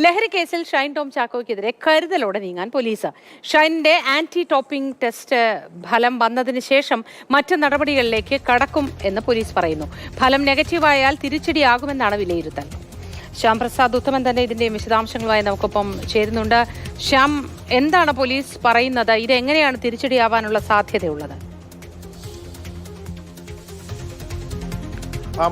ലഹരി കേസിൽ ഷൈൻ ടോം ചാക്കോയ്ക്കെതിരെ കരുതലോടെ നീങ്ങാൻ പോലീസ്. ഷൈനിന്റെ ആന്റി ടോപ്പിംഗ് ടെസ്റ്റ് ഫലം വന്നതിന് ശേഷം മറ്റ് നടപടികളിലേക്ക് കടക്കും എന്ന് പോലീസ് പറയുന്നു. ഫലം നെഗറ്റീവായാൽ തിരിച്ചടിയാകുമെന്നാണ് വിലയിരുത്തൽ. ശ്യാം പ്രസാദ് ഉത്തമൻ തന്നെ ഇതിന്റെ വിശദാംശങ്ങളുമായി നമുക്കൊപ്പം ചേരുന്നുണ്ട്. ശ്യാം, എന്താണ് പോലീസ് പറയുന്നത്? ഇത് എങ്ങനെയാണ് തിരിച്ചടിയാവാനുള്ള സാധ്യതയുള്ളത്?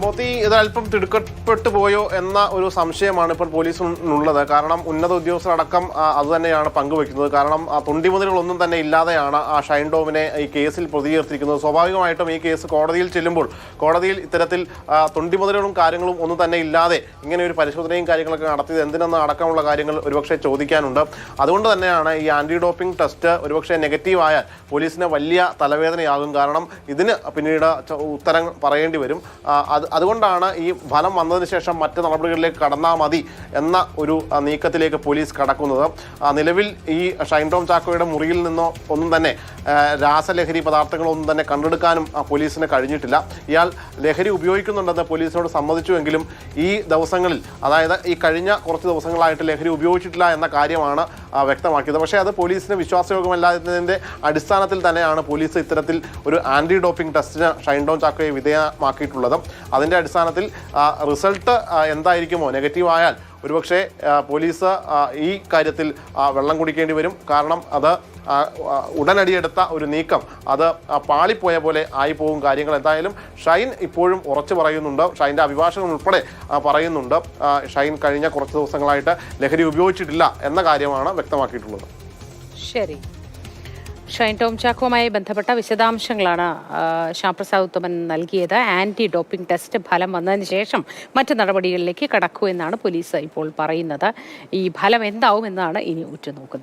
മോത്തി, ഇത് അല്പം തിടുക്കപ്പെട്ടു പോയോ എന്ന ഒരു സംശയമാണ് ഇപ്പോൾ പോലീസിനുള്ളത്. കാരണം ഉന്നത ഉദ്യോഗസ്ഥരടക്കം അതുതന്നെയാണ് പങ്കുവെക്കുന്നത്. കാരണം തൊണ്ടിമുതലുകളൊന്നും തന്നെ ഇല്ലാതെയാണ് ഷൈൻ ടോമിനെ ഈ കേസിൽ പ്രതി ചേർത്തിരിക്കുന്നത്. സ്വാഭാവികമായിട്ടും ഈ കേസ് കോടതിയിൽ ചെല്ലുമ്പോൾ കോടതിയിൽ ഇത്തരത്തിൽ തൊണ്ടിമുതലുകളും കാര്യങ്ങളും ഒന്നും തന്നെ ഇല്ലാതെ ഇങ്ങനെ ഒരു പരിശോധനയും കാര്യങ്ങളൊക്കെ നടത്തിയത് എന്തിനെന്ന് അടക്കമുള്ള കാര്യങ്ങൾ ഒരുപക്ഷെ ചോദിക്കാനുണ്ട്. അതുകൊണ്ട് തന്നെയാണ് ഈ ആന്റി ഡോപ്പിംഗ് ടെസ്റ്റ് ഒരുപക്ഷെ നെഗറ്റീവായാൽ പോലീസിന് വലിയ തലവേദനയാകും. കാരണം ഇതിന് പിന്നീട് ഉത്തരം പറയേണ്ടി വരും. അതുകൊണ്ടാണ് ഈ ഫലം വന്നതിന് ശേഷം മറ്റ് നടപടികളിലേക്ക് കടന്നാൽ മതി എന്ന ഒരു നീക്കത്തിലേക്ക് പോലീസ് കടക്കുന്നത്. നിലവിൽ ഈ ഷൈൻ ടോം ചാക്കോയുടെ മുറിയിൽ നിന്നോ ഒന്നും തന്നെ രാസലഹരി പദാർത്ഥങ്ങളൊന്നും തന്നെ കണ്ടെടുക്കാനും പോലീസിന് കഴിഞ്ഞിട്ടില്ല. ഇയാൾ ലഹരി ഉപയോഗിക്കുന്നുണ്ടെന്ന് പോലീസിനോട് സമ്മതിച്ചുവെങ്കിലും ഈ ദിവസങ്ങളിൽ, അതായത് ഈ കഴിഞ്ഞ കുറച്ച് ദിവസങ്ങളായിട്ട് ലഹരി ഉപയോഗിച്ചിട്ടില്ല എന്ന കാര്യമാണ് വ്യക്തമാക്കിയത്. പക്ഷേ അത് പോലീസിന് വിശ്വാസയോഗ്യമല്ലാത്തതിൻ്റെ അടിസ്ഥാനത്തിൽ തന്നെയാണ് പോലീസ് ഇത്തരത്തിൽ ഒരു ആന്റി ഡോപ്പിംഗ് ടെസ്റ്റിന് ഷൈൻ ടോം ചാക്കോയെ വിധേയമാക്കിയിട്ടുള്ളത്. അതിൻ്റെ അടിസ്ഥാനത്തിൽ റിസൾട്ട് എന്തായിരിക്കുമോ, നെഗറ്റീവ് ആയാൽ ഒരുപക്ഷെ പോലീസ് ഈ കാര്യത്തിൽ വെള്ളം കുടിക്കേണ്ടി വരും. കാരണം അത് ഉടനടിയെടുത്ത ഒരു നീക്കം അത് പാളിപ്പോയ പോലെ ആയിപ്പോകും കാര്യങ്ങൾ. എന്തായാലും ഷൈൻ ഇപ്പോഴും ഉറച്ചു പറയുന്നുണ്ട്, ഷൈൻ്റെ അഭിഭാഷകൻ ഉൾപ്പെടെ പറയുന്നുണ്ട്, ഷൈൻ കഴിഞ്ഞ കുറച്ച് ദിവസങ്ങളായിട്ട് ലഹരി ഉപയോഗിച്ചിട്ടില്ല എന്ന കാര്യമാണ് വ്യക്തമാക്കിയിട്ടുള്ളത്. ശരി, ഷൈൻ ടോം ചാക്കോയുമായി ബന്ധപ്പെട്ട വിശദാംശങ്ങളാണ് ശ്യാംപ്രസാദ് ഉത്തമൻ നൽകിയത്. ആന്റി ഡോപ്പിംഗ് ടെസ്റ്റ് ഫലം വന്നതിന് ശേഷം മറ്റ് നടപടികളിലേക്ക് കടക്കൂ എന്നാണ് പോലീസ് ഇപ്പോൾ പറയുന്നത്. ഈ ഫലം എന്താവും എന്നാണ് ഇനി ഉറ്റുനോക്കുന്നത്.